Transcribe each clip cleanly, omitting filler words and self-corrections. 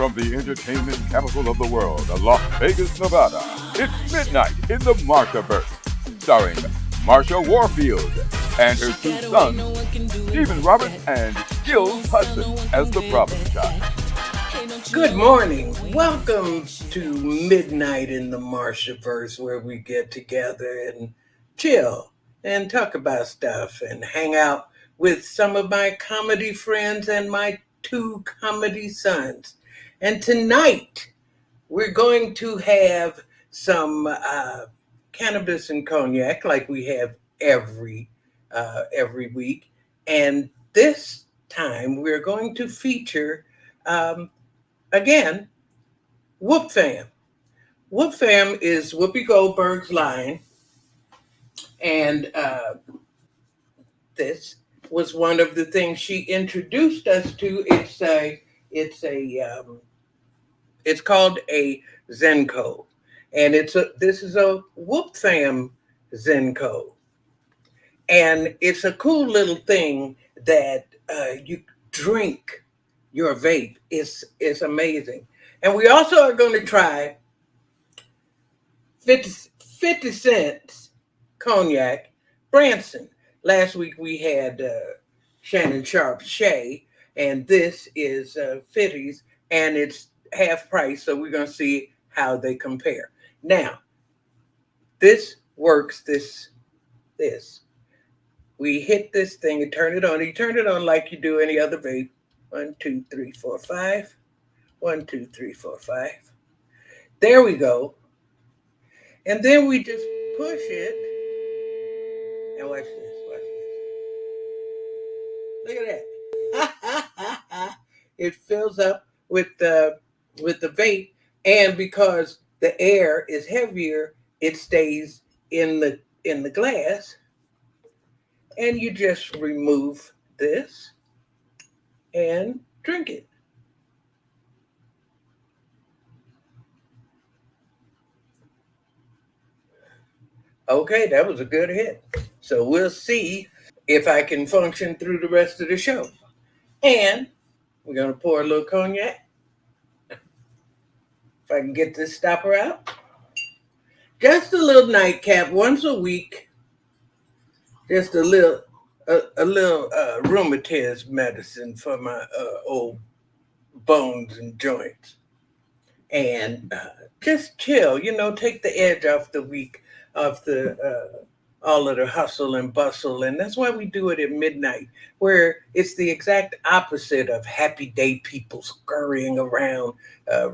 from the entertainment capital of the world, Las Vegas, Nevada, it's Midnight in the Marshaverse, starring Marsha Warfield and her two sons, Stephen Roberts and Skillz Hudson as the problem child. Good morning. Welcome to Midnight in the Marshaverse, where we get together and chill and talk about stuff and hang out with some of my comedy friends and my two comedy sons. And tonight, we're going to have some cannabis and cognac like we have every week. And this time, we're going to feature, again, Whoop Fam. Whoop Fam is Whoopi Goldberg's line. And this was one of the things she introduced us to. It's called a Zenko, and this is a Whoop Fam Zenko, and it's a cool little thing that you drink your vape. It's amazing, and we also are going to try 50 cents cognac Branson. Last week we had Shannon Sharp's Shay, and this is 50s, and it's half price, so we're going to see how they compare. Now, this works, this. We hit this thing and turn it on. You turn it on like you do any other vape. 1, 2, 3, 4, 5. 1, 2, 3, 4, 5. There we go. And then we just push it. And watch this. Look at that. It fills up with the vape, and because the air is heavier, it stays in the glass. And you just remove this and drink it. Okay, that was a good hit. So we'll see if I can function through the rest of the show. And we're going to pour a little cognac. If I can get this stopper out. Just a little nightcap once a week. Just a little rheumatism medicine for my old bones and joints. And just chill, take the edge off the week, of the all of the hustle and bustle. And that's why we do it at midnight, where it's the exact opposite of happy day people scurrying around,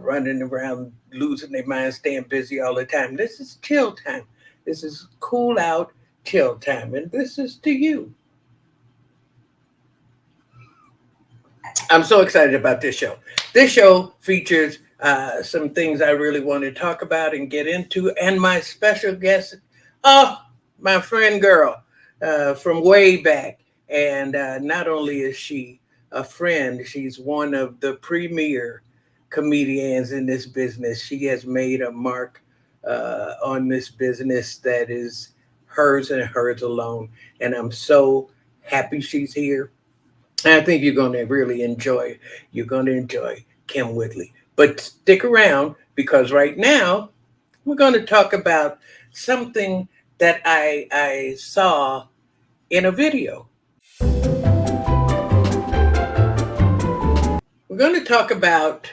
running around, losing their minds, staying busy all the time. This is chill time. This is cool out, chill time. And this is to you. I'm so excited about this show. This show features some things I really want to talk about and get into. And my special guest, my friend girl from way back. And not only is she a friend, she's one of the premier comedians in this business. She has made a mark on this business that is hers and hers alone. And I'm so happy she's here. And I think you're going to really enjoy. You're going to enjoy Kym Whitley. But stick around, because right now we're going to talk about something that I saw in a video. We're going to talk about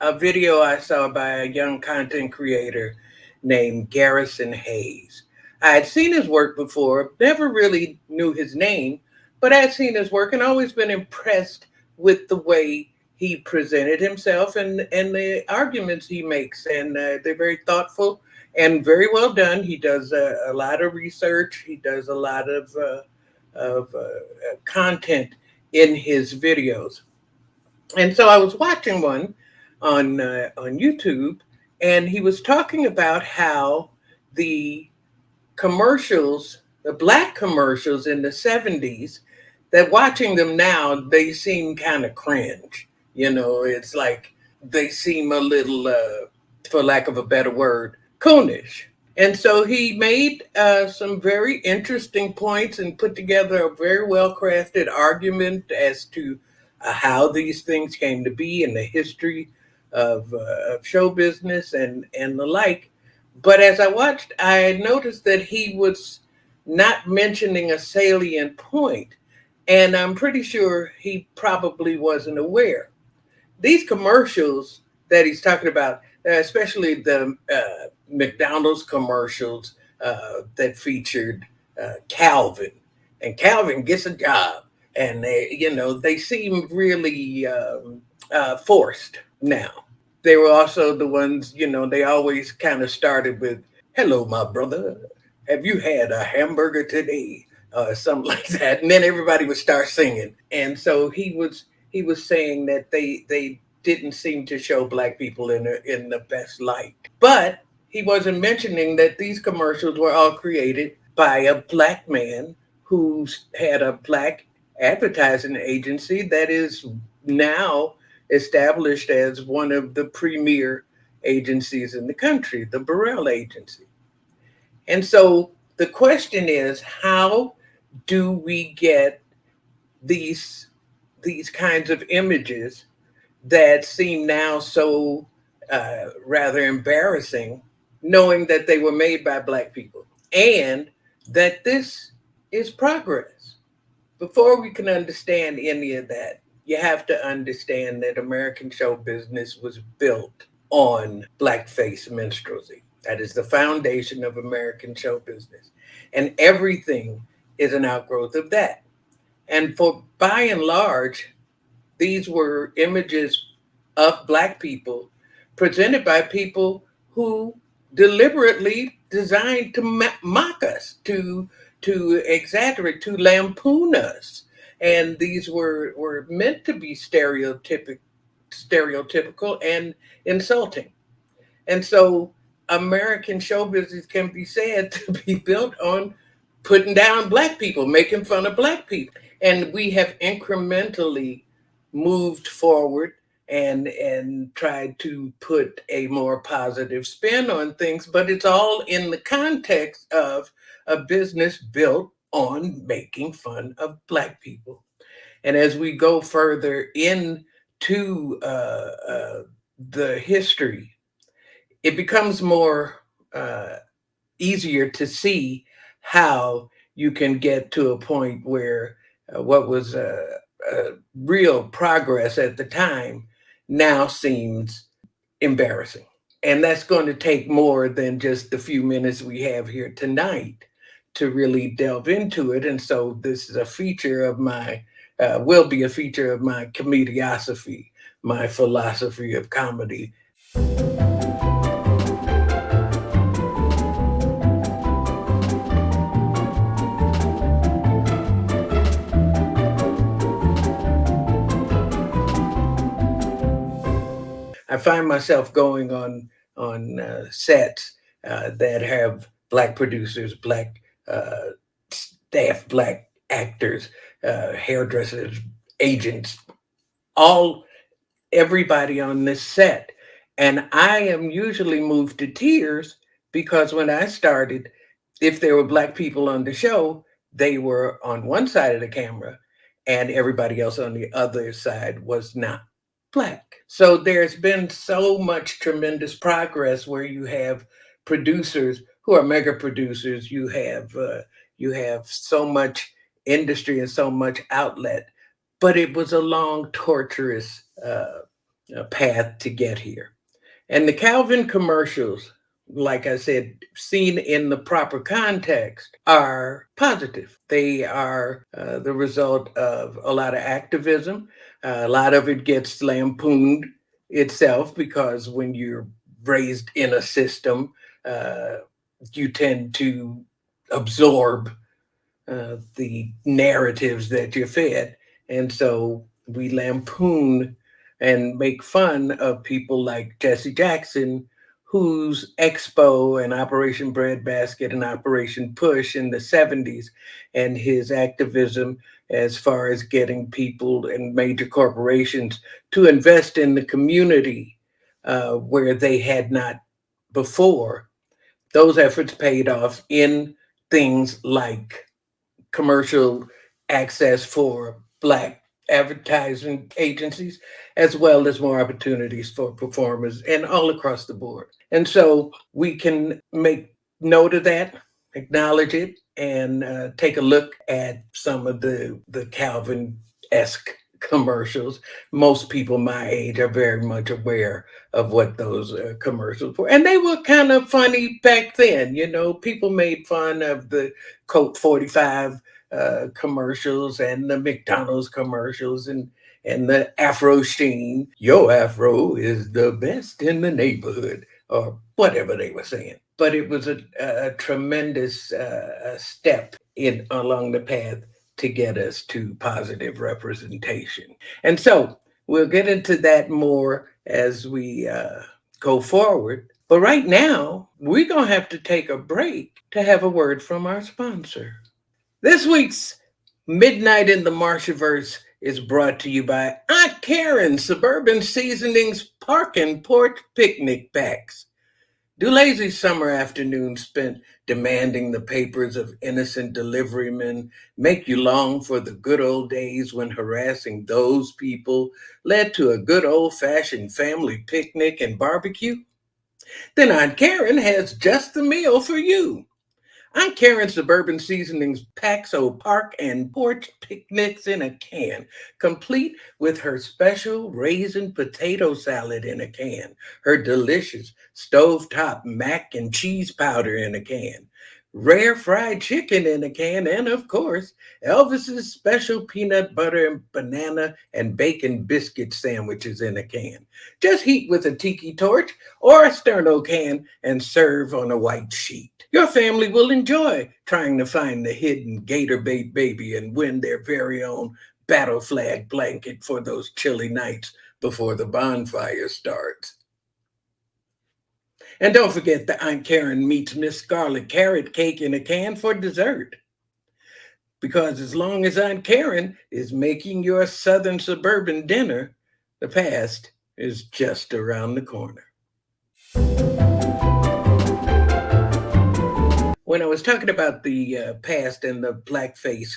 a video I saw by a young content creator named Garrison Hayes. I had seen his work before, never really knew his name, but I had seen his work and always been impressed with the way he presented himself and the arguments he makes. And they're very thoughtful and very well done. He does a lot of research. He does a lot of content in his videos. And so I was watching one on YouTube, and he was talking about how the commercials, the Black commercials in the 70s, that watching them now, they seem kind of cringe. It's like they seem a little, for lack of a better word, coonish. And so he made some very interesting points and put together a very well-crafted argument as to how these things came to be and the history of show business and the like. But as I watched, I noticed that he was not mentioning a salient point, and I'm pretty sure he probably wasn't aware. These commercials that he's talking about, especially the McDonald's commercials that featured Calvin, and Calvin gets a job, and they seem really forced now. They were also the ones, they always kind of started with, "Hello, my brother. Have you had a hamburger today?" Something like that. And then everybody would start singing. And so he was saying that they didn't seem to show black people in the best light. But he wasn't mentioning that these commercials were all created by a black man who's had a black advertising agency that is now established as one of the premier agencies in the country, the Burrell Agency. And so the question is, how do we get these kinds of images that seem now so rather embarrassing, knowing that they were made by black people and that this is progress? Before we can understand any of that, you have to understand that American show business was built on blackface minstrelsy. That is the foundation of American show business. And everything is an outgrowth of that. And for by and large, these were images of black people presented by people who deliberately designed to mock us, to exaggerate, to lampoon us. And these were meant to be stereotypical and insulting. And so American show business can be said to be built on putting down black people, making fun of black people. And we have incrementally moved forward and tried to put a more positive spin on things, but it's all in the context of a business built on making fun of black people. And as we go further into the history, it becomes more easier to see how you can get to a point where what was real progress at the time now seems embarrassing. And that's going to take more than just the few minutes we have here tonight to really delve into it. And so this is a feature of my, will be a feature of my comediosophy, my philosophy of comedy. I find myself going on sets that have black producers, black staff, black actors, hairdressers, agents, everybody on this set. And I am usually moved to tears because when I started, if there were black people on the show, they were on one side of the camera and everybody else on the other side was not black. So there's been so much tremendous progress where you have producers who are mega producers. You have so much industry and so much outlet, but it was a long, torturous path to get here. And the Calvin commercials, like I said, seen in the proper context, are positive. They are the result of a lot of activism. A lot of it gets lampooned itself because when you're raised in a system, you tend to absorb the narratives that you're fed. And so we lampoon and make fun of people like Jesse Jackson, whose Expo and Operation Breadbasket and Operation Push in the 70s, and his activism as far as getting people and major corporations to invest in the community where they had not before. Those efforts paid off in things like commercial access for black advertising agencies, as well as more opportunities for performers and all across the board. And so we can make note of that, acknowledge it, and take a look at some of the Calvin-esque commercials. Most people my age are very much aware of what those commercials were. And they were kind of funny back then. You know, people made fun of the Coke 45 commercials and the McDonald's commercials and the Afro Sheen. Your Afro is the best in the neighborhood, or whatever they were saying. But it was a tremendous step in along the path to get us to positive representation. And so we'll get into that more as we go forward. But right now, we're going to have to take a break to have a word from our sponsor. This week's Midnight in the Marshaverse is brought to you by Aunt Karen Suburban Seasonings Park and Porch Picnic Packs. Do lazy summer afternoons spent demanding the papers of innocent deliverymen make you long for the good old days when harassing those people led to a good old-fashioned family picnic and barbecue? Then Aunt Karen has just the meal for you. Aunt Karen's Suburban Seasonings Paxo Park and Porch Picnics in a can, complete with her special raisin potato salad in a can, her delicious stovetop mac and cheese powder in a can, rare fried chicken in a can, and of course, Elvis's special peanut butter and banana and bacon biscuit sandwiches in a can. Just heat with a tiki torch or a sterno can and serve on a white sheet. Your family will enjoy trying to find the hidden gator bait baby and win their very own battle flag blanket for those chilly nights before the bonfire starts. And don't forget the Aunt Karen meets Miss Scarlet carrot cake in a can for dessert. Because as long as Aunt Karen is making your southern suburban dinner, the past is just around the corner. When I was talking about the past and the blackface,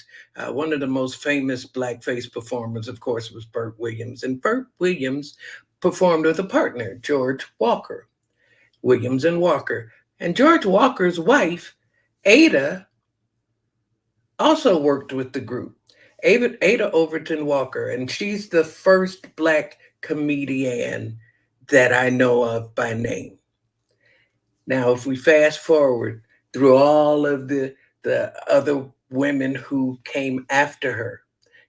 one of the most famous blackface performers, of course, was Burt Williams. And Burt Williams performed with a partner, George Walker, Williams and Walker. And George Walker's wife, Ada, also worked with the group, Ada Overton Walker. And she's the first Black comedian that I know of by name. Now, if we fast forward through all of the other women who came after her,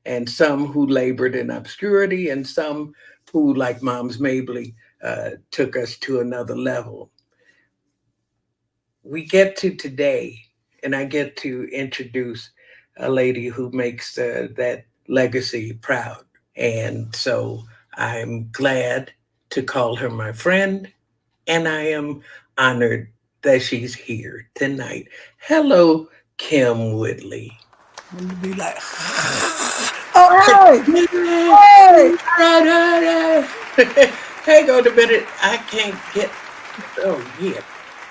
and some who labored in obscurity, and some who, like Moms Mabley, took us to another level. We get to today, and I get to introduce a lady who makes that legacy proud. And so I'm glad to call her my friend, and I am honored that she's here tonight. Hello, Kym Whitley. And you'd be like, oh, hey! Hang on a minute. I can't get, oh, yeah.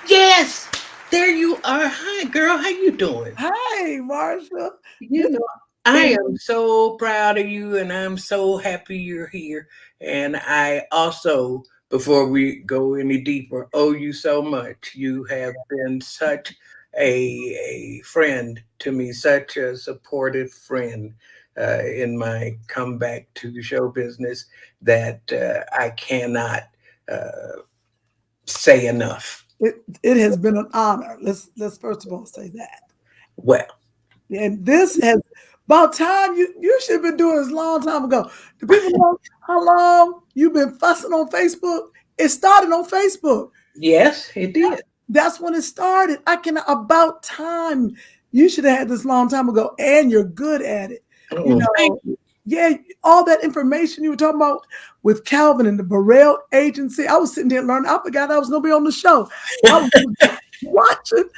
Yes, there you are. Hi, girl. How you doing? Hi, Marsha. You know, I am so proud of you, and I'm so happy you're here. And I also, before we go any deeper, owe you so much. You have been such a friend to me, such a supportive friend in my comeback to show business that I cannot say enough. It has been an honor. Let's first of all say that. Well, and this has about time you should have been doing this a long time ago. Do people know how long you've been fussing on Facebook? It started on Facebook. Yes, it did. That's when it started. About time. You should have had this long time ago, and you're good at it. Thank you. Yeah, all that information you were talking about with Calvin and the Burrell Agency. I was sitting there learning. I forgot I was going to be on the show. I was watching.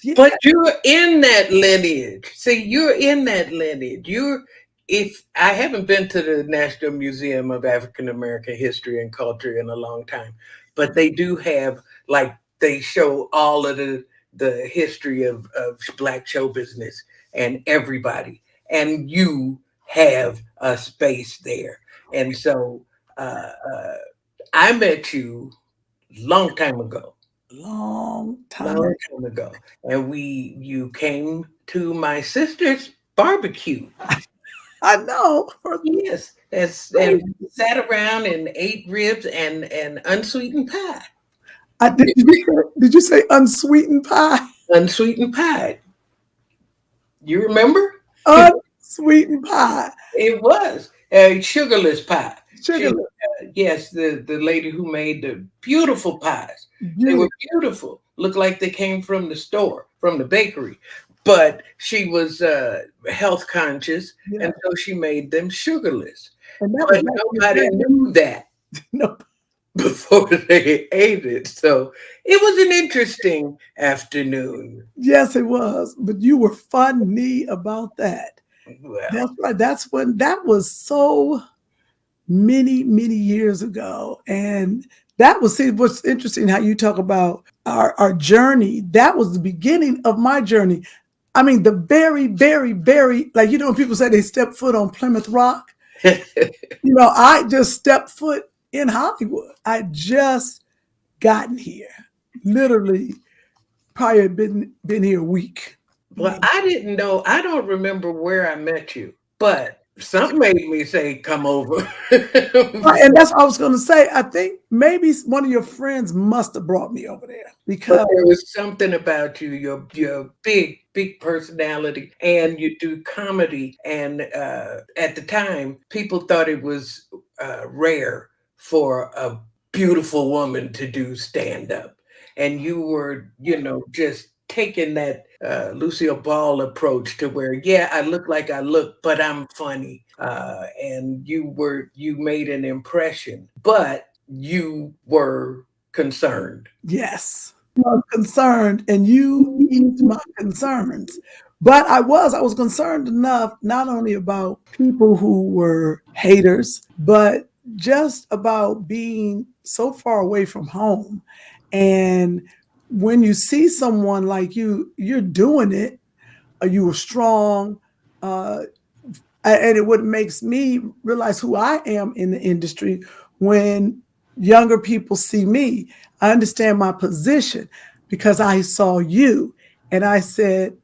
Yeah. But you're in that lineage. See, you're in that lineage. If I haven't been to the National Museum of African American History and Culture in a long time, but they do have, like, they show all of the history of Black show business and everybody. And you have a space there. And so I met you long time ago. Long time. Long time ago. And you came to my sister's barbecue. I know. Yes. And we sat around and ate ribs and unsweetened pie. Did you say unsweetened pie? Unsweetened pie. You remember? Unsweetened pie. It was a sugarless pie. Sugarless. Yes, the lady who made the beautiful pies. Beautiful. They were beautiful. Looked like they came from the store, from the bakery. But she was health conscious, and so she made them sugarless. And but nobody knew that. Nope. Before they ate it. So it was an interesting afternoon. Yes, it was. But you were funny about that. Well, that's right. That was so many years ago. And that was, see, what's interesting how you talk about our journey. That was the beginning of my journey. I mean, the very, like, you know, when people say they step foot on Plymouth Rock, you know, I just stepped foot in Hollywood. I just gotten here. Literally, probably been here a week. Well, I didn't know. I don't remember where I met you, but something made me say, come over. And that's what I was going to say. I think maybe one of your friends must have brought me over there, because there was something about you, your big personality, and you do comedy. And at the time, people thought it was rare for a beautiful woman to do stand-up. And you were, you know, just taking that Lucille Ball approach to where, yeah, I look like I look, but I'm funny. And you made an impression, but you were concerned. Yes, I was concerned, and you eased my concerns. But I was concerned enough, not only about people who were haters, but just about being so far away from home. And when you see someone like you, you're doing it, you were strong, and it what makes me realize who I am in the industry. When younger people see me, I understand my position because I saw you and I said,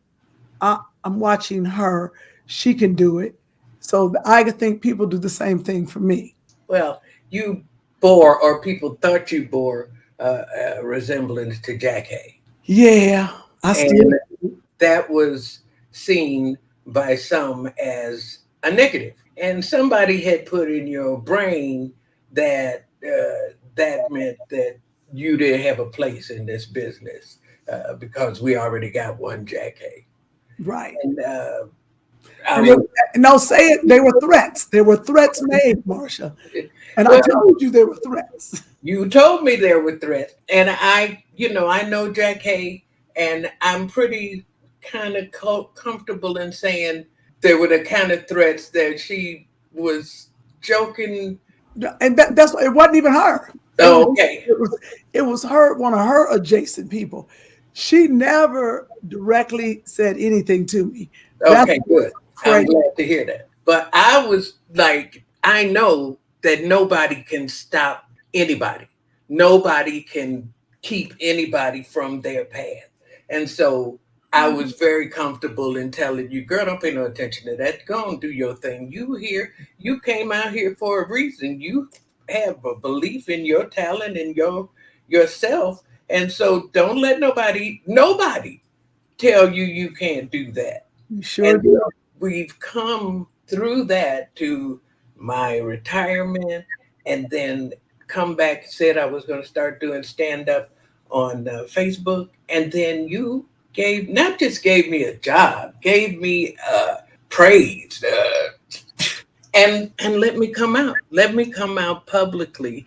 I'm watching her, she can do it. So I think people do the same thing for me. Well, you bore, or people thought you bore, a resemblance to Jack Hay. Yeah, and that was seen by some as a negative. And somebody had put in your brain that that meant that you didn't have a place in this business because we already got one Jack Hay. Right. And no, say it. They were threats. There were threats made, Marsha. And I told you there were threats. You told me there were threats. And I know Jack Hay, and I'm pretty kind of comfortable in saying there were the kind of threats that she was joking. And that's it wasn't even her. Oh, okay. It was her, one of her adjacent people. She never directly said anything to me. Okay, good. I'm glad to hear that. But I was like, I know that nobody can stop anybody. Nobody can keep anybody from their path. And so I was very comfortable in telling you, girl, don't pay no attention to that. Go and do your thing. You came out here for a reason. You have a belief in your talent and yourself. And so don't let nobody tell you can't do that. You sure do. We've come through that to my retirement, and then come back and said I was going to start doing stand-up on Facebook. And then you not just gave me a job, gave me praise, and let me come out. Let me come out publicly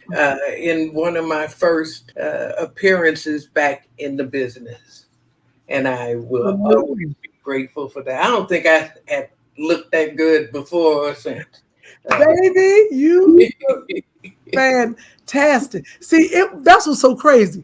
in one of my first appearances back in the business. And I will always be grateful for that. I don't think I had looked that good before or since. Baby, you fantastic. See, that's what's so crazy.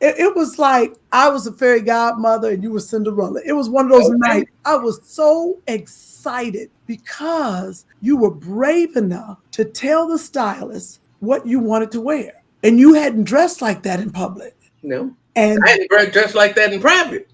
It was like I was a fairy godmother and you were Cinderella. It was one of those nights. I was so excited because you were brave enough to tell the stylist what you wanted to wear. And you hadn't dressed like that in public. No. And I hadn't dressed like that in private.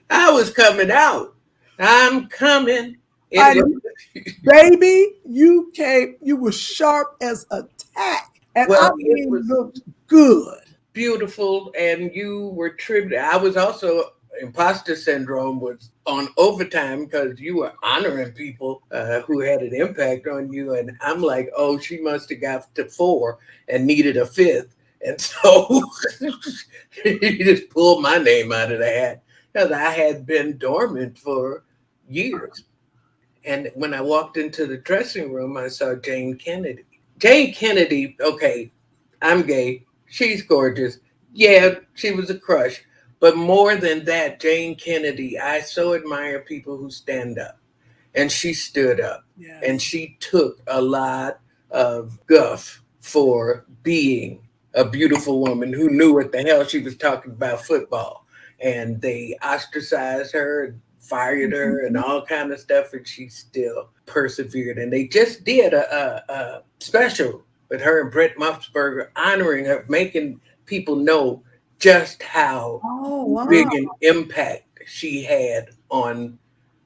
I was coming out. I'm coming. Baby, you came, you were sharp as a tack. And well, it looked good. Beautiful. And you were tribute. I was also, imposter syndrome was on overtime because you were honoring people who had an impact on you. And I'm like, oh, she must have got to 4 and needed a 5th. And so he just pulled my name out of the hat because I had been dormant for years. And when I walked into the dressing room, I saw Jane Kennedy. Jane Kennedy, okay, I'm gay. She's gorgeous. Yeah, she was a crush. But more than that, Jane Kennedy, I so admire people who stand up. And she stood up. Yes. And she took a lot of guff for being a beautiful woman who knew what the hell she was talking about football. And they ostracized her, fired her, and all kind of stuff, and she still persevered. And they just did a special with her and Brett Musburger, honoring her, making people know just how big an impact she had on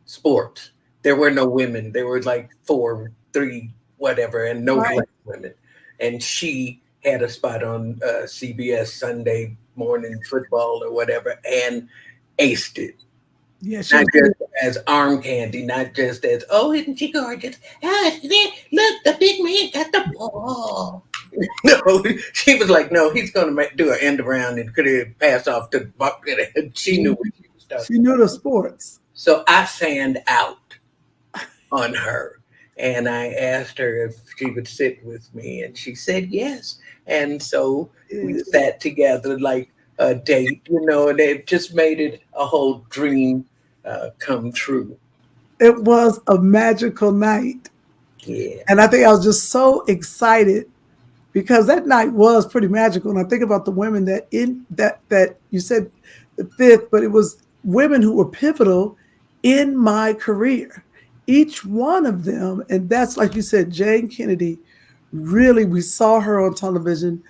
sports. There were no women. There were like 4, 3, whatever, and no black women. And she had a spot on CBS Sunday morning football or whatever, and aced it. Yeah, not just as arm candy, not just as, oh, isn't she gorgeous? Oh, look, the big man got the ball. No, she was like, no, he's going to do an end around and could have passed off to Buck. She knew what she was talking. She knew the sports. So I fanned out on her, and I asked her if she would sit with me, and she said yes. And so we sat together like a date, and it just made it a whole dream come true. It was a magical night. Yeah. And I think I was just so excited because that night was pretty magical. And I think about the women that you said the 5th, but it was women who were pivotal in my career. Each one of them, and that's like you said, Jane Kennedy, really, we saw her on television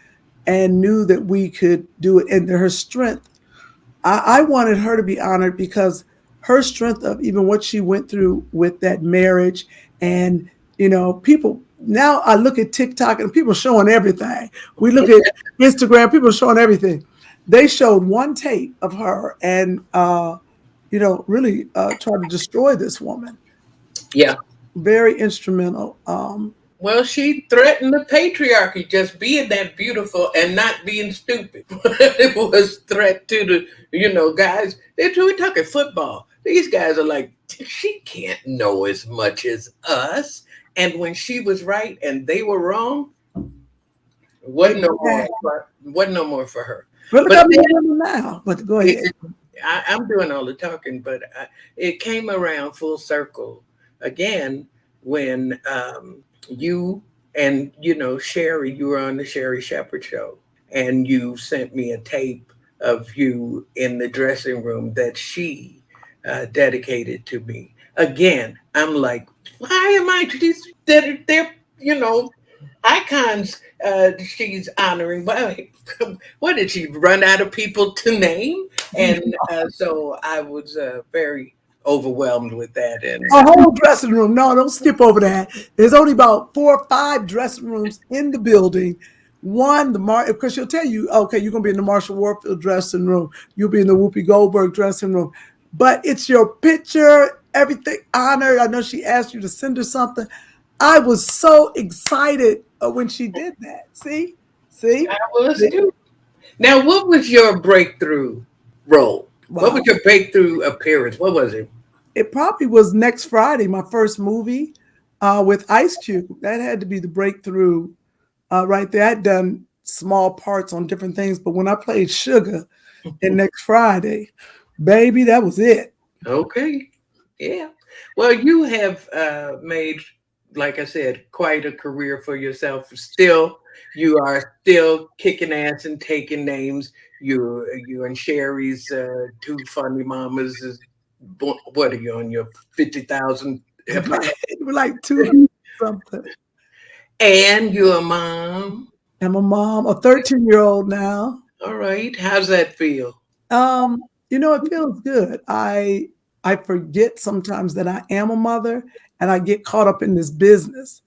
and knew that we could do it. And her strength, I wanted her to be honored because her strength of even what she went through with that marriage. And, people, now I look at TikTok and people showing everything. We look at Instagram, people showing everything. They showed one tape of her and, really tried to destroy this woman. Yeah. Very instrumental. Well, she threatened the patriarchy, just being that beautiful and not being stupid. It was threat to the, guys. We're talking football. These guys are like, she can't know as much as us. And when she was right and they were wrong, wasn't no more for her. But now. But go ahead. I'm doing all the talking, but it came around full circle again when you and Sherry, you were on the Sherry Shepherd show, and you sent me a tape of you in the dressing room that she dedicated to me. Again, I'm like, why am I they're icons she's honoring? What did she run out of people to name? And so I was very overwhelmed with that. And a whole dressing room. No, don't skip over that. There's only about 4 or 5 dressing rooms in the building. One, because she'll tell you, okay, you're going to be in the Marsha Warfield dressing room. You'll be in the Whoopi Goldberg dressing room. But it's your picture, everything honored. I know she asked you to send her something. I was so excited when she did that. See? I was too. Now, what was your breakthrough role? Wow. What was your breakthrough appearance? What was it? It probably was Next Friday, my first movie with Ice Cube. That had to be the breakthrough right there. I'd done small parts on different things, but when I played Sugar in Next Friday, baby, that was it. Okay. Yeah. Well, you have made like I said, quite a career for yourself. Still, you are still kicking ass and taking names. You and Sherry's two funny mamas is what are you on your 50,000 like 2 something. And you're a mom. I'm a mom, a 13-year-old now. All right. How's that feel? It feels good. I forget sometimes that I am a mother, and I get caught up in this business.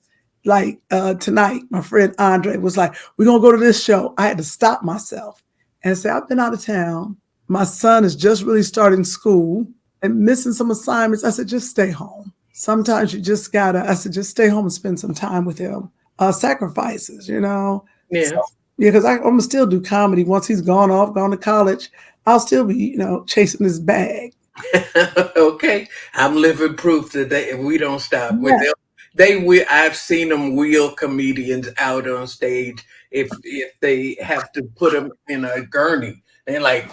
Like tonight, my friend Andre was like, "We're gonna go to this show." I had to stop myself and say, "I've been out of town. My son is just really starting school and missing some assignments." I said, "Just stay home. Sometimes you just gotta." I said, "Just stay home and spend some time with him." Sacrifices, Yeah. So, yeah, because I'm gonna still do comedy once he's gone to college. I'll still be, chasing this bag. Okay, I'm living proof that we don't stop. Yeah. I've seen them wheel comedians out on stage if they have to put them in a gurney. They're like,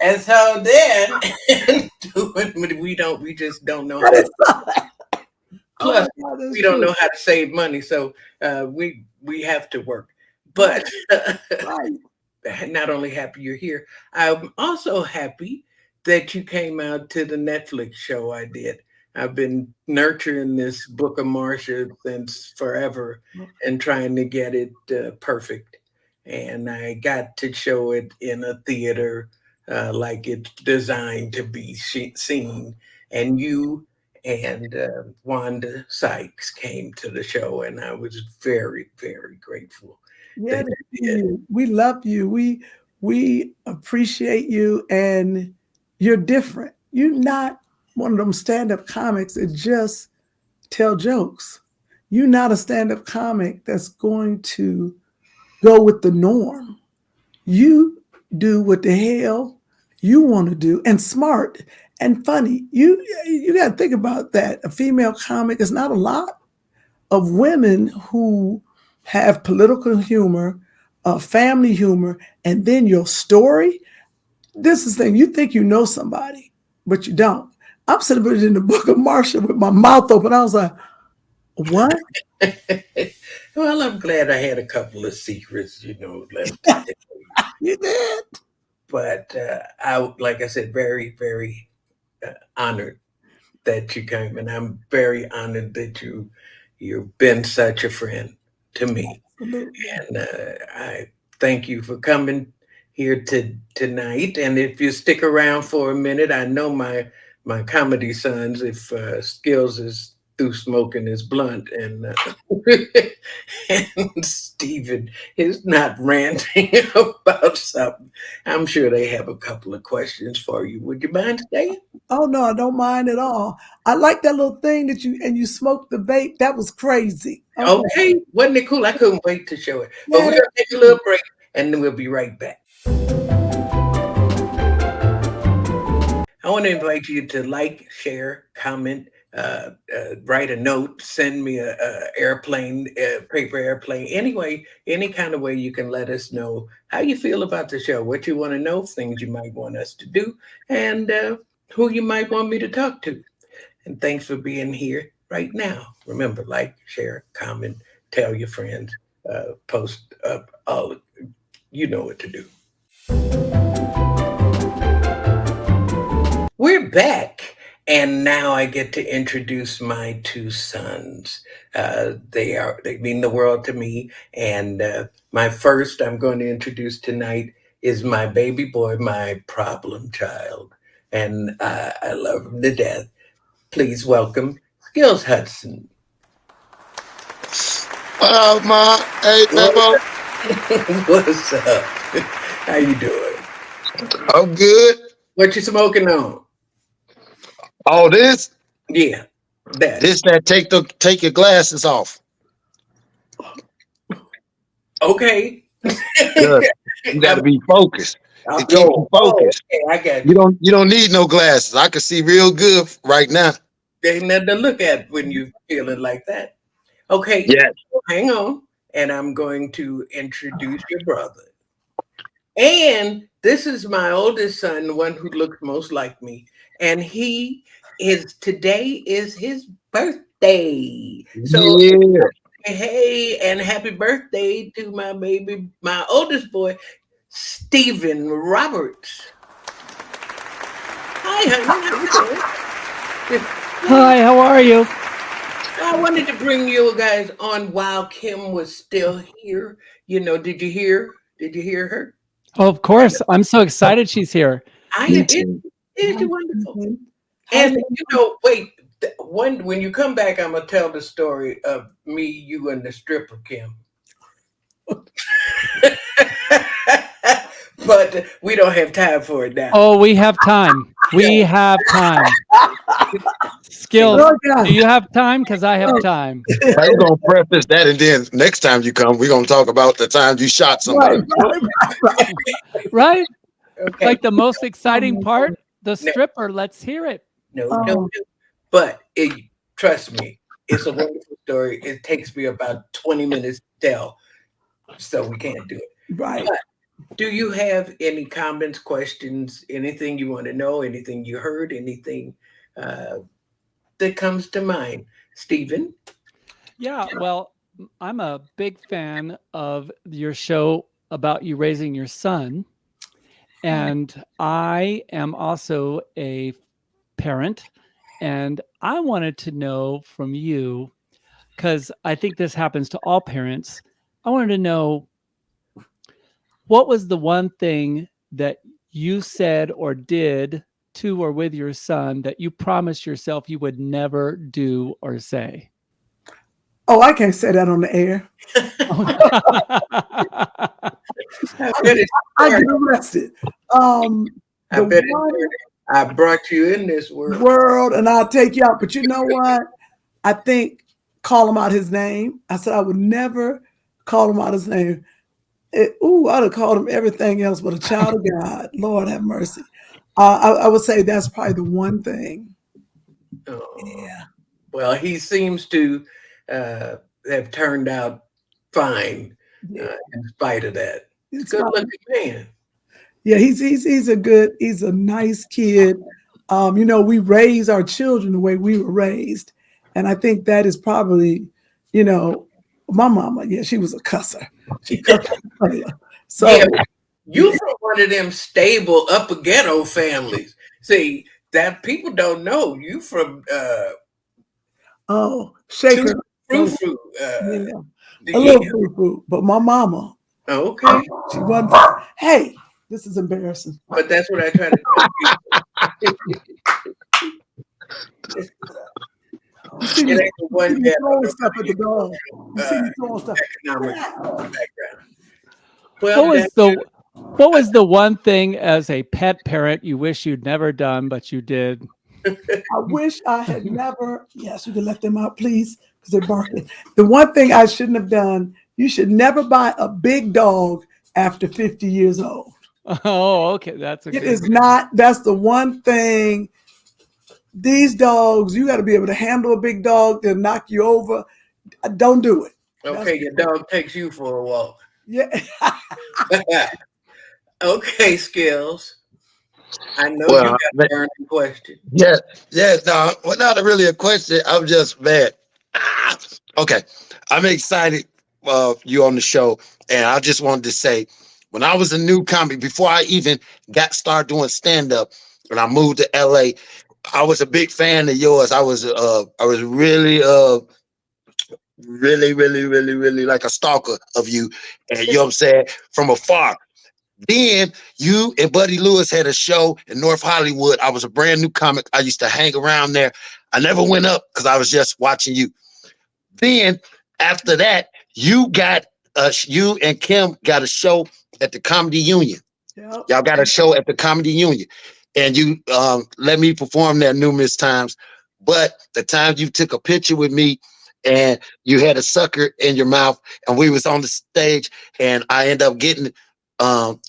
and so then we just don't know. Plus, we don't know how to save money, so we have to work. But not only happy you're here, I'm also happy that you came out to the Netflix show I did. I've been nurturing this book of Marsha since forever and trying to get it perfect. And I got to show it in a theater like it's designed to be seen. And you and Wanda Sykes came to the show, and I was very, very grateful. Yeah, we love you. We appreciate you, and you're different. You're not one of them stand-up comics that just tell jokes. You're not a stand-up comic that's going to go with the norm. You do what the hell you want to do, and smart and funny. You got to think about that. A female comic is not a lot of women who have political humor, family humor, and then your story. This is the thing. You think you know somebody, but you don't. I'm sitting in the book of Marsha with my mouth open. I was like, what? Well, I'm glad I had a couple of secrets, left. You did. But like I said, very, very honored that you came, and I'm very honored that you've been such a friend to me. Absolutely. And I thank you for coming here tonight. And if you stick around for a minute, I know my comedy sons, if Skillz is through smoking his blunt and and Stephen is not ranting about something, I'm sure they have a couple of questions for you. Would you mind staying? Oh no, I don't mind at all. I like that little thing that you smoked the vape. That was crazy. Okay, wasn't it cool? I couldn't wait to show it. But we're gonna take a little break and then we'll be right back. I want to invite you to like, share, comment, write a note, send me a airplane, paper airplane. Anyway, any kind of way you can let us know how you feel about the show, what you want to know, things you might want us to do, and who you might want me to talk to. And thanks for being here right now. Remember, like, share, comment, tell your friends, post up, all you know what to do. We're back, and now I get to introduce my two sons. They mean the world to me, and my first I'm going to introduce tonight is my baby boy, my problem child, and I love him to death. Please welcome Skillz Hudson. What up, Ma? Hey, Bebo. What's up? How you doing? I'm good. What you smoking on? All this? Yeah, that. This that take your glasses off. Okay. Good. You got to be focused. It keep you focused. Okay, I got you. You don't need no glasses. I can see real good right now. There's nothing to look at when you're feeling like that. Okay. Yes. Hang on, and I'm going to introduce your brother. And this is my oldest son, the one who looks most like me. And today is his birthday. So Yeah. hey, and happy birthday to my oldest boy, Stephen Roberts. Hi, honey. How you doing? Hi, how are you? I wanted to bring you guys on while Kym was still here. Did you hear? Did you hear her? Oh, of course. I'm so excited she's here. Isn't wonderful? And wait. When you come back, I'm gonna tell the story of me, you, and the stripper, Kym. But we don't have time for it now. Oh, we have time. We have time. Skillz, do you have time? Because I have time. I'm going to preface that, and then next time you come, we're going to talk about the time you shot somebody. Right? Okay. Like the most exciting part, the stripper. Let's hear it. No. But trust me, it's a wonderful story. It takes me about 20 minutes to tell, so we can't do it. Right. But do you have any comments, questions, anything you want to know, anything you heard, anything that comes to mind? Stephen? Yeah, well, I'm a big fan of your show about you raising your son. And I am also a parent. And I wanted to know from you, because I think this happens to all parents, I wanted to know, what was the one thing that you said or did to or with your son that you promised yourself you would never do or say? Oh, I can't say that on the air. I get arrested. I bet I brought you in this world and I'll take you out. But you know what? I think call him out his name. I said I would never call him out his name. I'd have called him everything else but a child of God. Lord have mercy. I would say that's probably the one thing. Yeah. Well, he seems to have turned out fine in spite of that. He's a good-looking man. Yeah, he's a nice kid. We raise our children the way we were raised. And I think that is probably, my mama, she was a cusser. She cussed. So you from one of them stable upper ghetto families. See, that people don't know. You from Shaker. Frou-frou. A little frou-frou. But my mama. Okay. She wasn't. Hey, this is embarrassing. But that's what I try to tell people. You see me throwing stuff at the dog. You see me throwing stuff. Economic background. Well, what was the one thing as a pet parent you wish you'd never done, but you did? I wish I had never. Yes, you can let them out, please, because they're barking. The one thing I shouldn't have done, you should never buy a big dog after 50 years old. Oh, okay. That's the one thing. These dogs, you got to be able to handle a big dog. They'll knock you over. Don't do it. Okay, your dog takes you for a walk. Yeah. Okay, Skillz. I know you got a burning question. Yeah. No, well, not really a question. I'm just mad. Okay, I'm excited you on the show, and I just wanted to say, when I was a new comic, before I even started doing stand up, when I moved to LA, I was a big fan of yours. I was really like a stalker of you, and you know what I'm saying, from afar. Then you and Buddy Lewis had a show in North Hollywood. I was a brand new comic. I used to hang around there. I never went up because I was just watching you. Then after that, you and Kym got a show at the Comedy Union. Yep. Y'all got a show at the Comedy Union. And you let me perform there numerous times. But the time you took a picture with me and you had a sucker in your mouth and we was on the stage, and I ended up getting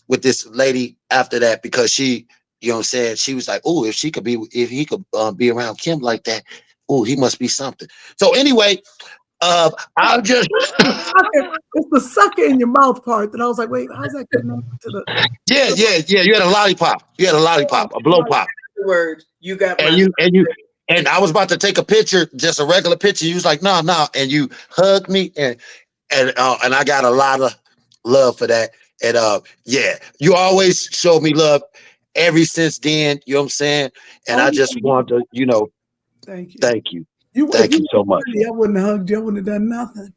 with this lady after that because she, you know what I'm saying, she was like, oh, if he could be around Kym like that, oh, he must be something. So anyway, I'll just it's the sucker in your mouth part that I was like, wait, how's that connected to the Yeah. You had a lollipop. A blow pop. Words, you got and And I was about to take a picture, just a regular picture. You was like, no, and you hugged me, and I got a lot of love for that. And yeah, you always showed me love ever since then. You know what I'm saying? And I just want to, thank you. Thank you. Thank you so much. I wouldn't have hugged you. I wouldn't have done nothing.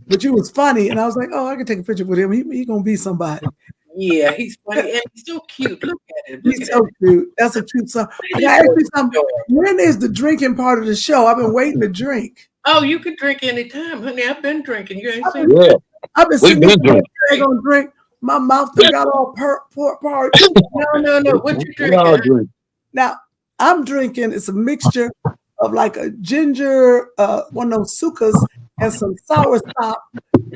But you was funny, and I was like, oh, I can take a picture with him. He gonna be somebody. Yeah, he's funny and he's so cute. Look at him. He's so cute. That's a cute song. I gotta ask you something. When is the drinking part of the show? I've been waiting to drink. Oh, you can drink anytime, honey. I've been drinking. You ain't seen Yeah. I've been sitting there gonna drink. My mouth got all part. No. What you drinking? Now I'm drinking. It's a mixture of like a ginger, one of those sukas, and some sour stop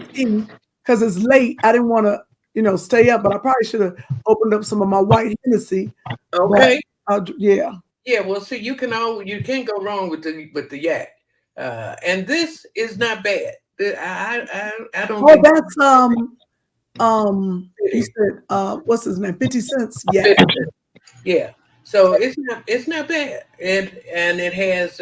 because it's late. I didn't want to, stay up, but I probably should have opened up some of my white Hennessy. Okay. Yeah. Yeah. Well, see, you can't go wrong with the yak, and this is not bad. I don't. Oh, that's he said, what's his name? 50 cents. Yeah. Yeah. So it's not bad, and it has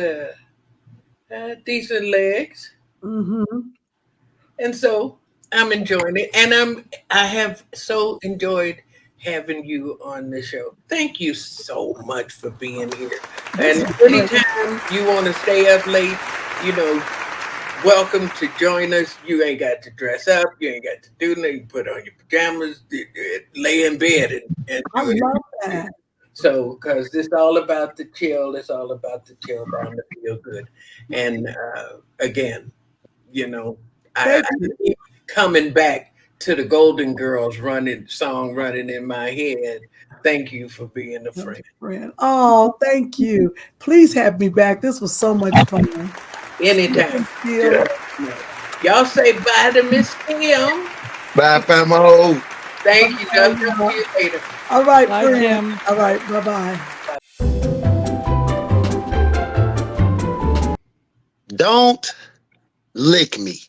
decent legs, and so I'm enjoying it, and I have so enjoyed having you on the show. Thank you so much for being here. And anytime you want to stay up late, welcome to join us. You ain't got to dress up. You ain't got to do nothing. You put on your pajamas, lay in bed, and I love that. So, because it's all about the chill. It's all about the chill down to feel good. And again, I keep coming back to the Golden Girls song running in my head. Thank you for being a friend. Oh, thank you. Please have me back. This was so much fun. Anytime. Yeah. Y'all say bye to Miss Kym. Bye, famo. Thank you. I'll talk to you later. All right, bye, friend. All right, bye-bye. Don't lick me.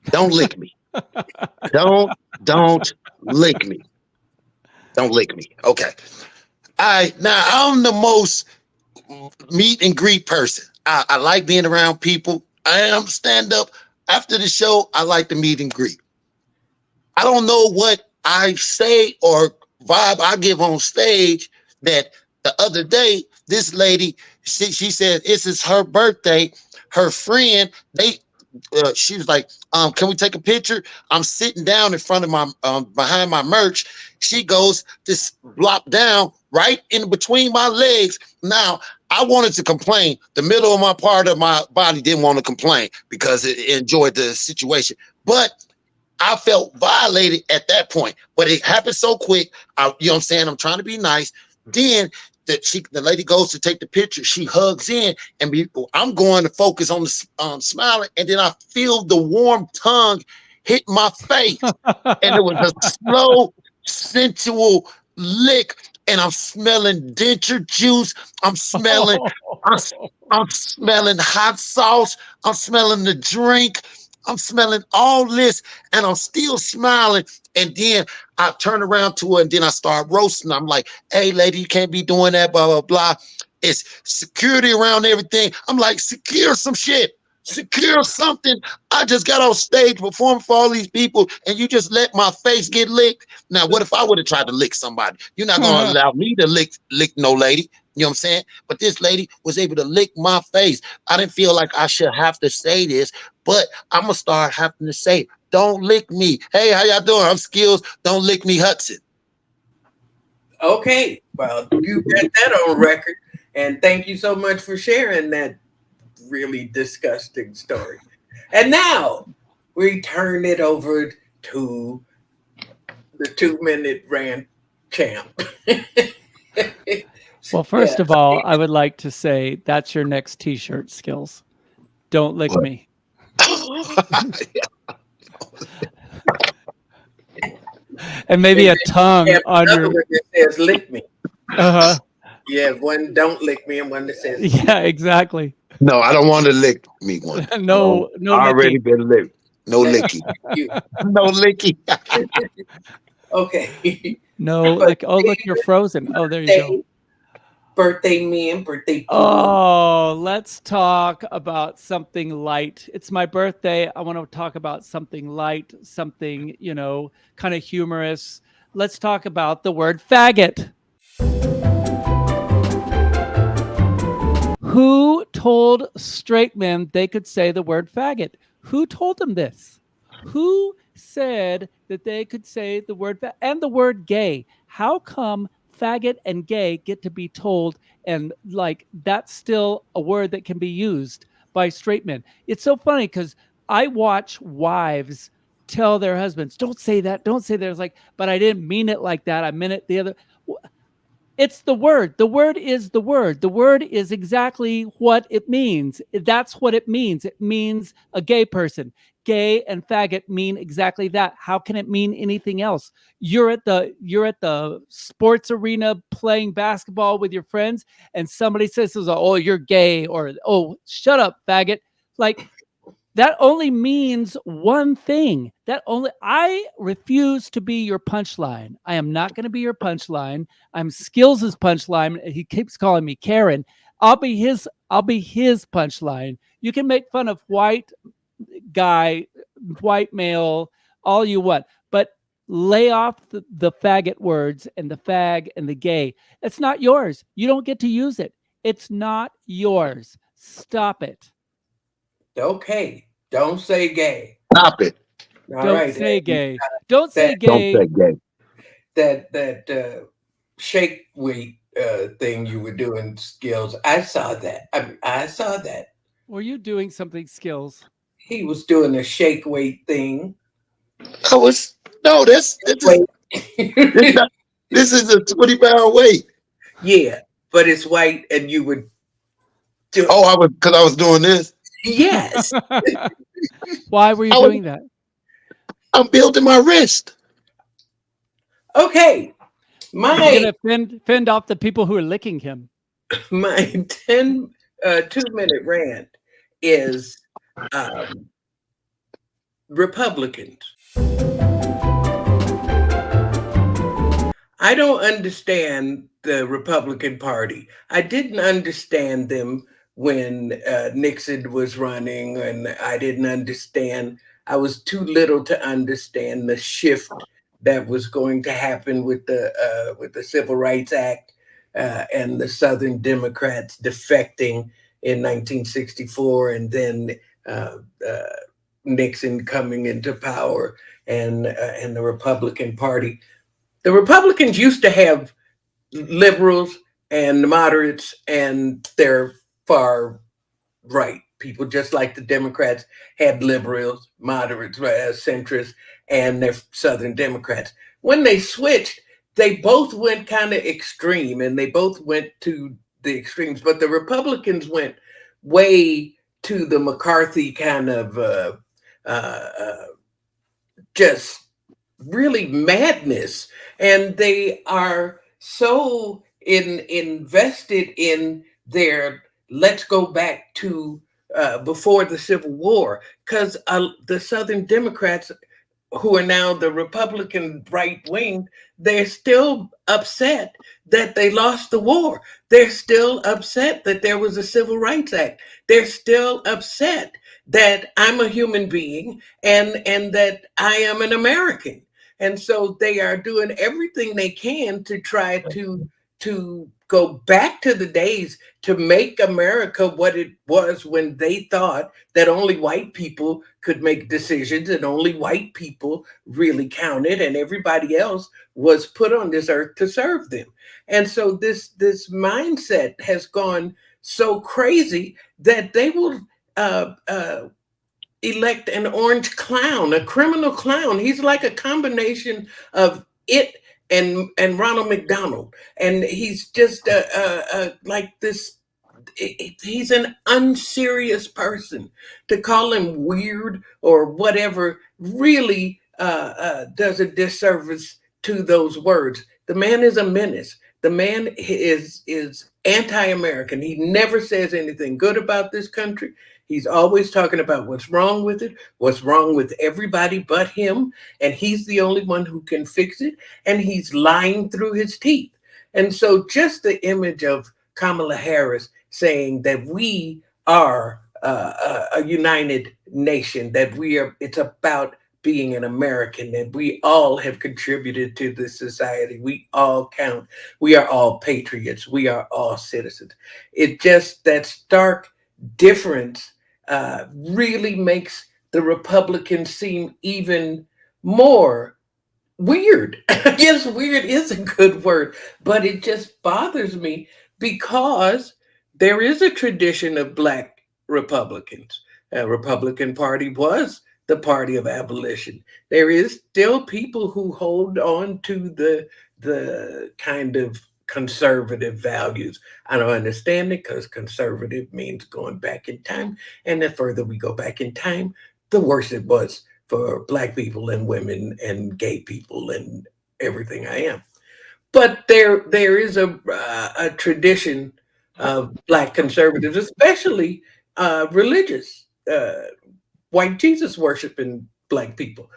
Don't lick me. Don't lick me. Don't lick me. Okay. Now I'm the most meet and greet person. I like being around people. I am stand up. After the show, I like to meet and greet. I don't know what I say or vibe I give on stage that the other day, this lady, she said, this is her birthday. Her friend, she was like, can we take a picture? I'm sitting down in front of my, behind my merch. She goes, this blop down right in between my legs. Now, I wanted to complain. The middle of my part of my body didn't want to complain because it enjoyed the situation. But I felt violated at that point. But it happened so quick. You know what I'm saying? I'm trying to be nice. Then the lady goes to take the picture. She hugs in, and I'm going to focus on the smiling, and then I feel the warm tongue hit my face, and it was a slow, sensual lick. And I'm smelling denture juice. I'm smelling hot sauce. I'm smelling the drink. I'm smelling all this, and I'm still smiling. And then I turn around to her, and then I start roasting. I'm like, hey, lady, you can't be doing that, blah, blah, blah. It's security around everything. I'm like, secure some shit. Secure something. I just got on stage performing for all these people, and you just let my face get licked. Now, what if I would have tried to lick somebody? You're not going to allow me to lick no lady. You know what I'm saying? But this lady was able to lick my face. I didn't feel like I should have to say this, but I'm going to start having to say, don't lick me. Hey, how y'all doing? I'm Skillz. Don't lick me, Hudson. Okay. Well, you got that on record. And thank you so much for sharing that really disgusting story. And now we turn it over to the 2-minute rant champ. Well, first of all, I would like to say that's your next T-shirt, Skillz. Don't lick me. And maybe a tongue on your. One that says "lick me." Yeah, one don't lick me, and one that says. Yeah, exactly. No, I don't want to lick me one. No. I already been licked. No licky. No licky. Okay. No, like, oh, look, you're frozen. Oh, there you go. birthday men, birthday people. Oh, let's talk about something light. It's my birthday. I want to talk about something light, something, kind of humorous. Let's talk about the word faggot. Who told straight men they could say the word faggot? Who told them this? Who said that they could say the word and the word gay? How come faggot and gay get to be told, and that's still a word that can be used by straight men? It's so funny because I watch wives tell their husbands, don't say that, don't say that. It's like, but I didn't mean it like that. I meant it the other. It's the word. The word is the word. The word is exactly what it means. That's what it means. It means a gay person. Gay and faggot mean exactly that. How can it mean anything else? You're at the sports arena playing basketball with your friends, and somebody says, "Oh, you're gay," or "Oh, shut up, faggot." Like, that only means one thing. I refuse to be your punchline. I am not going to be your punchline. I'm Skillz' punchline. He keeps calling me Karen. I'll be his punchline. You can make fun of white guy, white male, all you want, but lay off the faggot words and the fag and the gay. It's not yours. You don't get to use it. It's not yours. Stop it. Okay. Don't say gay. Stop it. Don't say gay. Don't say gay. Don't say gay. That shake weight thing you were doing, Skillz. I saw that. I saw that. Were you doing something, Skillz? He was doing a shake weight thing. This is a 20-pound weight. Yeah, but it's white, and you would do. Oh, because I was doing this. Yes. Why were you doing that? I'm building my wrist. Okay. You're gonna fend off the people who are licking him. My 2-minute rant is Republicans. I don't understand the Republican Party. I didn't understand them when Nixon was running, and I didn't understand. I was too little to understand the shift that was going to happen with the Civil Rights Act and the Southern Democrats defecting in 1964, and then Nixon coming into power, and the Republican Party. The Republicans used to have liberals and moderates and their far right people, just like the Democrats had liberals, moderates, centrists, and their Southern Democrats. When they switched, they both went kind of extreme, and they both went to the extremes. But the Republicans went way to the McCarthy kind of just really madness, and they are so invested in their let's go back to before the Civil War, because the Southern Democrats, who are now the Republican right wing, they're still upset that they lost the war. They're still upset that there was a Civil Rights Act. They're still upset that I'm a human being and that I am an American. And so they are doing everything they can to try to go back to the days to make America what it was when they thought that only white people could make decisions and only white people really counted, and everybody else was put on this earth to serve them. And so this mindset has gone so crazy that they will elect an orange clown, a criminal clown. He's like a combination of it and Ronald McDonald, and he's just like this. He's an unserious person. To call him weird or whatever really does a disservice to those words. The man is a menace. The man is anti-American. He never says anything good about this country. He's always talking about what's wrong with it, what's wrong with everybody but him, and he's the only one who can fix it, and he's lying through his teeth. And so just the image of Kamala Harris saying that we are a united nation, that it's about being an American, that we all have contributed to this society. We all count. We are all patriots. We are all citizens. It just, that stark difference really makes the Republicans seem even more weird. Yes, weird is a good word, but it just bothers me because there is a tradition of Black Republicans. Republican Party was the party of abolition. There is still people who hold on to the kind of conservative values. I don't understand it, because conservative means going back in time. And the further we go back in time, the worse it was for Black people and women and gay people and everything I am. But there is a tradition of Black conservatives, especially religious, white Jesus worshiping Black people.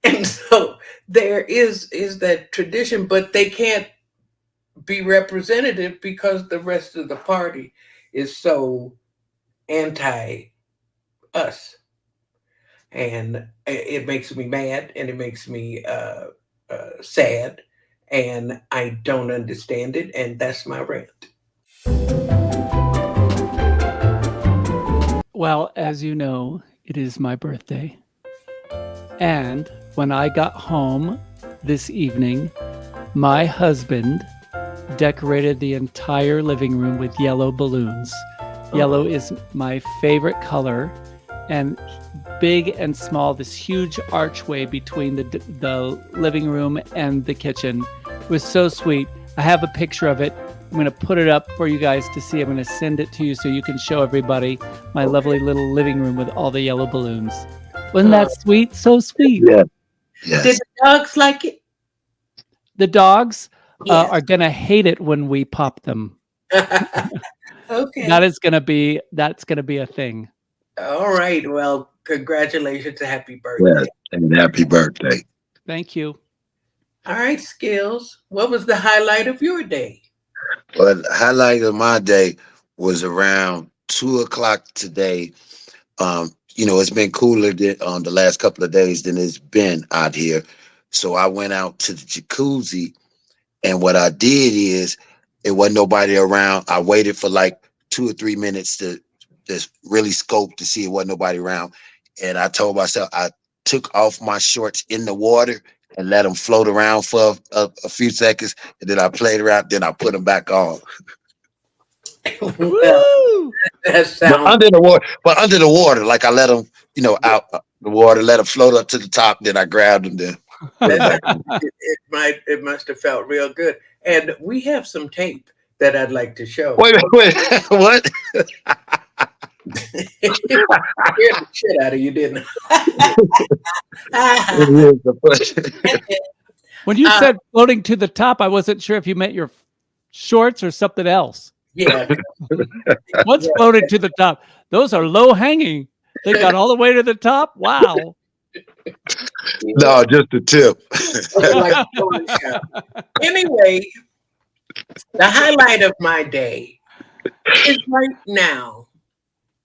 And so there is that tradition, but they can't be representative because the rest of the party is so anti us. And it makes me mad, and it makes me sad, and I don't understand it. And that's my rant. Well, as you know, it is my birthday. And when I got home this evening, my husband decorated the entire living room with yellow balloons. Yellow is my favorite color, and big and small, this huge archway between the living room and the kitchen. It was so sweet. I have a picture of it. I'm going to put it up for you guys to see. I'm going to send it to you so you can show everybody my lovely little living room with all the yellow balloons. Wasn't that sweet? So sweet. Yeah. Yes. Did the dogs like it? The dogs Yes. are going to hate it when we pop them. Okay. That's going to be a thing. All right. Well, congratulations. Happy birthday. Yes. And happy birthday. Thank you. All right, Skillz. What was the highlight of your day? Well, the highlight of my day was around 2:00 today. It's been cooler the last couple of days than it's been out here. So I went out to the jacuzzi, and what I did is, it wasn't nobody around. I waited for like 2 or 3 minutes to just really scope to see it wasn't nobody around. And I told myself, I took off my shorts in the water and let them float around for a few seconds. And then I played around, then I put them back on. Well, that sounds... But under the water, like I let them, out the water, let them float up to the top. Then I grabbed them. Then it must have felt real good. And we have some tape that I'd like to show. Wait, what? Scared the shit out of you, didn't When you said floating to the top, I wasn't sure if you meant your shorts or something else. Yeah. What's floating to the top? Those are low hanging. They got all the way to the top. Wow. No, just the tip. Anyway, the highlight of my day is right now.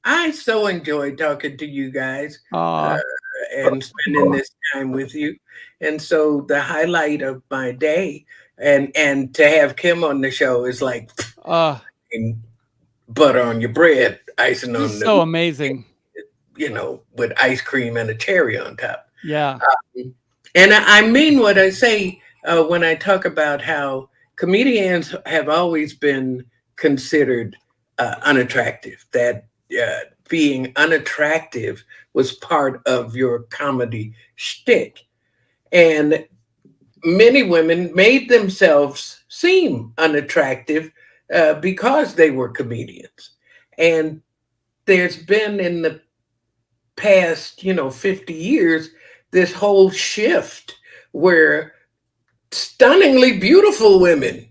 I so enjoyed talking to you guys and spending this time with you. And so the highlight of my day, and to have Kym on the show is like butter on your bread, icing on so amazing. With ice cream and a cherry on top. Yeah. And I mean what I say when I talk about how comedians have always been considered unattractive, that being unattractive was part of your comedy shtick. And many women made themselves seem unattractive because they were comedians. And there's been in the past, 50 years, this whole shift where stunningly beautiful women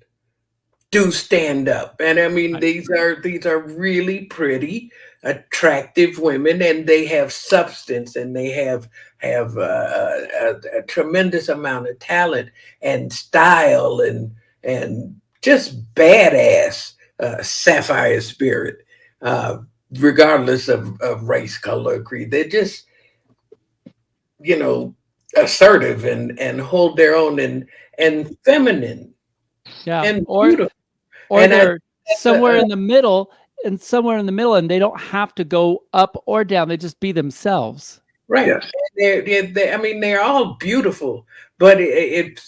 do stand up. And I mean, these are really pretty, attractive women, and they have substance, and they have a tremendous amount of talent and style and just badass sapphire spirit, regardless of race, color, creed. They're just, assertive and hold their own and feminine and beautiful. Or And they're somewhere in the middle and they don't have to go up or down. They just be themselves. Right. Yes. They're all beautiful, but it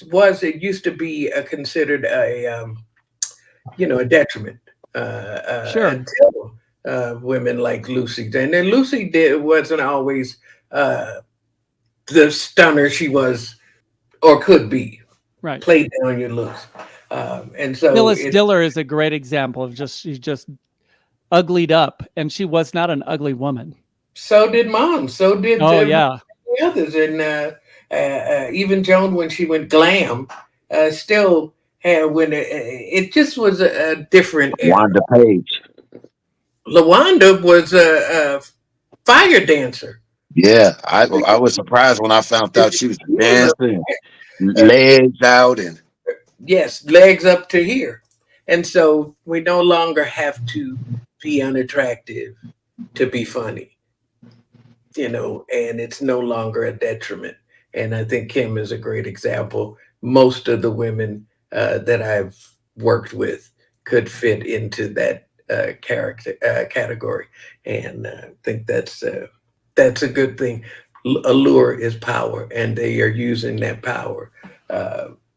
used to be considered a detriment. Sure. Until women like Lucy, and then Lucy wasn't always the stunner she was or could be. Right. Played down your looks, and so Phyllis Diller is a great example of she's just uglied up, and she was not an ugly woman. So did Mom. So did the others, and even Joan when she went glam, still had when it just was a different era. Wanda Page. LaWanda was a fire dancer. Yeah, I was surprised when I found out she was dancing, legs out, and yes, legs up to here. And so we no longer have to be unattractive to be funny, and it's no longer a detriment. And I think Kym is a great example. Most of the women that I've worked with could fit into that category, and I think that's a good thing. Allure is power, and they are using that power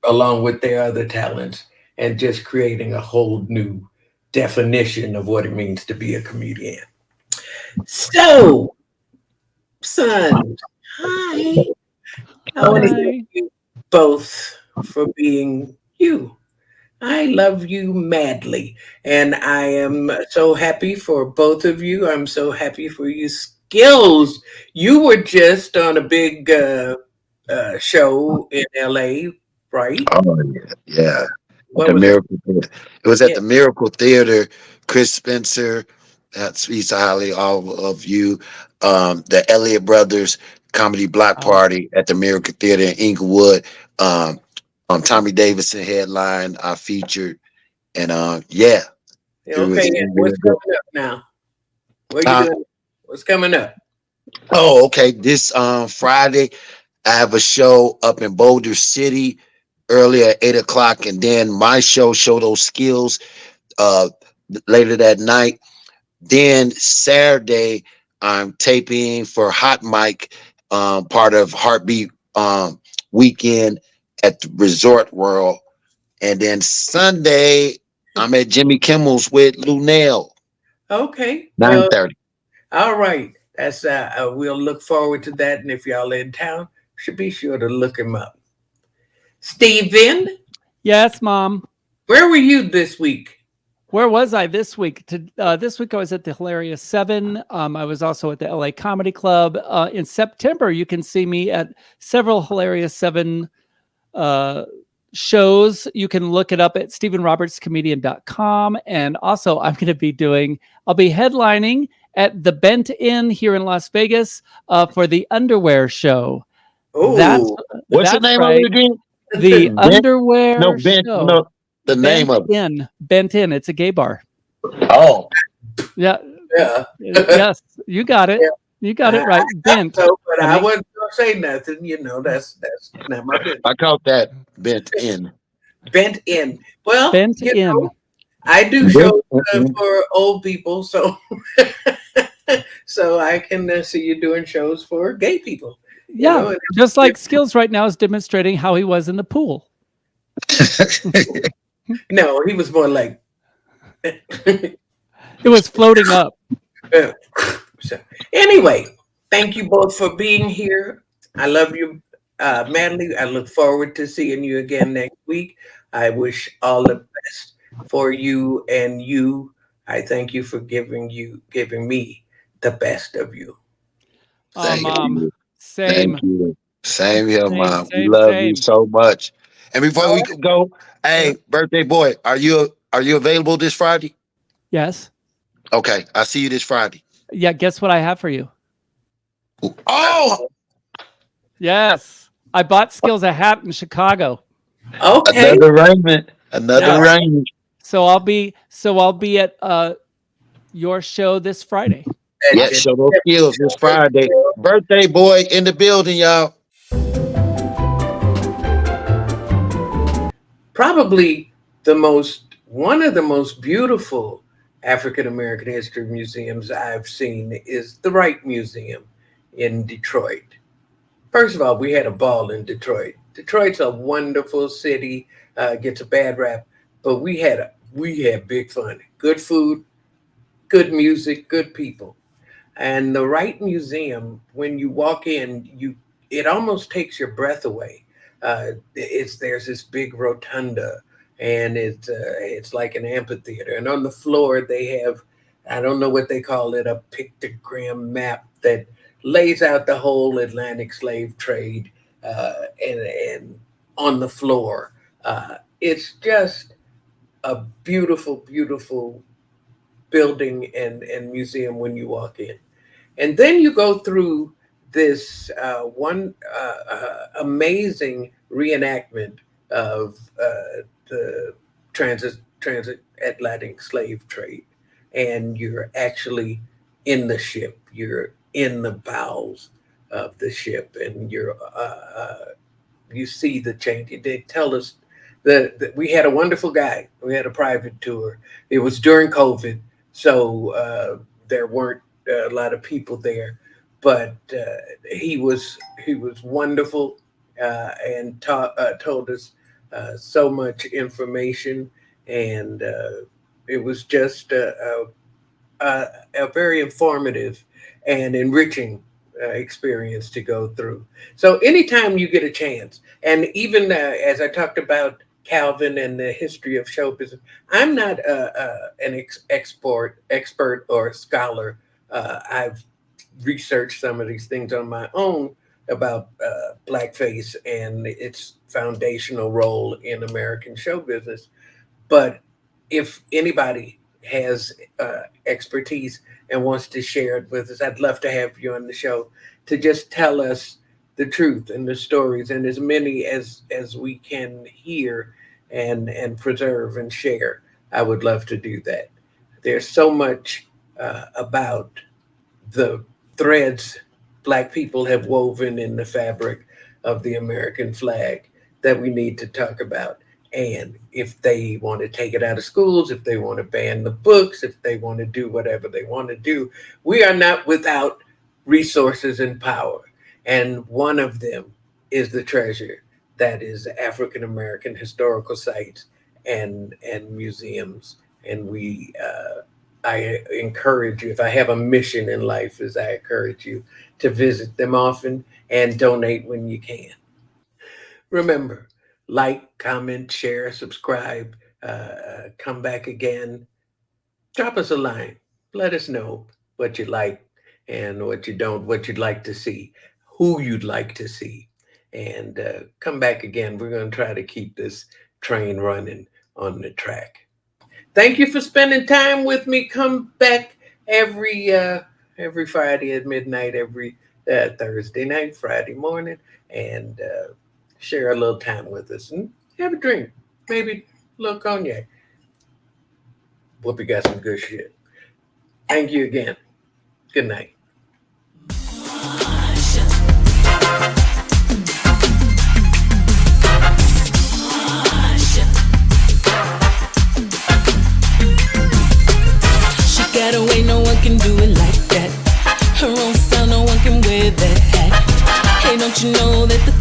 along with their other talents and just creating a whole new definition of what it means to be a comedian. So, son, hi. I want to thank you both for being you. I love you madly, and I am so happy for both of you. I'm so happy for you, Skillz. You were just on a big show in LA, right? oh yeah. What The was it? Miracle Theater. It was at the Miracle Theater. Chris Spencer, that speaks highly all of you. The Elliott Brothers Comedy Block Party at the Miracle Theater in Inglewood. Tommy Davidson headline. I featured, and yeah. Okay, and what's coming up now? What are you doing? What's coming up? Oh, okay. This Friday, I have a show up in Boulder City early at 8:00, and then my show those skills later that night. Then Saturday, I'm taping for Hot Mic, part of Heartbeat weekend at the Resort World, and then Sunday I'm at Jimmy Kimmel's with Lunel. Okay, 9:30. All right. That's we'll look forward to that, and if y'all in town, should be sure to look him up. Steven? Yes, Mom. Where were you this week? Where was I this week? This week I was at the Hilarious 7. I was also at the LA Comedy Club. In September, you can see me at several Hilarious 7 shows. You can look it up at StephenRobertsComedian.com. And also I'll be headlining at the Bent Inn here in Las Vegas for the Underwear Show. Oh, what's the name of it again? The Underwear Show. No, the name of it. Bent Inn. It's a gay bar. Oh. Yeah. Yeah. Yes, you got it. Yeah. You got it right. Bent. But I wasn't gonna say nothing. That's not my business. I caught that. Bent in. Bent in. Well, Bent in. I do shows for old people, so so I can see you doing shows for gay people. Yeah, just like Skillz right now is demonstrating how he was in the pool. No, he was more like it was floating up. So, anyway, thank you both for being here. I love you madly. I look forward to seeing you again next week. I wish all the best for you, and you. I thank you for giving me the best of you. Mom. Same. Thank you. Same here, Mom. We love you so much. And before we go, hey, birthday boy, are you available this Friday? Yes. Okay, I'll see you this Friday. Yeah, guess what I have for you? Oh! Yes. I bought Skillz a hat in Chicago. Okay. Another arrangement. So I'll be at your show this Friday. Yeah, show those skills this Friday. Birthday boy in the building, y'all. Probably one of the most beautiful African American history museums I've seen is the Wright Museum in Detroit. First of all, we had a ball in Detroit. Detroit's a wonderful city, gets a bad rap, but we had big fun, good food, good music, good people. And the Wright Museum, when you walk in, it almost takes your breath away. There's this big rotunda, and it's like an amphitheater. And on the floor they have, I don't know what they call it, a pictogram map that lays out the whole Atlantic slave trade, and on the floor. It's just a beautiful, beautiful building and museum when you walk in. And then you go through this amazing reenactment of the transatlantic slave trade. And you're actually in the ship. You're in the bowels of the ship, and you see the change. They tell us that we had a wonderful guide. We had a private tour. It was during COVID, so there weren't a lot of people there, but he was wonderful, and told us so much information, and it was just a very informative and enriching experience to go through. So anytime you get a chance, and even as I talked about Calvin and the history of show business, I'm not an expert or scholar. I've researched some of these things on my own about Blackface and its foundational role in American show business. But if anybody has expertise and wants to share it with us, I'd love to have you on the show to just tell us the truth and the stories, and as many as we can hear and preserve and share. I would love to do that. There's so much about the threads Black people have woven in the fabric of the American flag that we need to talk about. And if they want to take it out of schools, if they want to ban the books, if they want to do whatever they want to do, we are not without resources and power. And one of them is the treasure that is African American historical sites and museums. And I encourage you, if I have a mission in life, is I encourage you to visit them often and donate when you can. Remember, like, comment, share, subscribe, come back again. Drop us a line. Let us know what you like and what you don't, what you'd like to see, who you'd like to see. And come back again. We're going to try to keep this train running on the track. Thank you for spending time with me. Come back every Friday at midnight, every Thursday night, Friday morning, and share a little time with us and have a drink, maybe a little cognac. Whoopi got some good shit. Thank you again. Good night. Got away, no one can do it like that. Her own style, no one can wear that hat. Hey, don't you know that the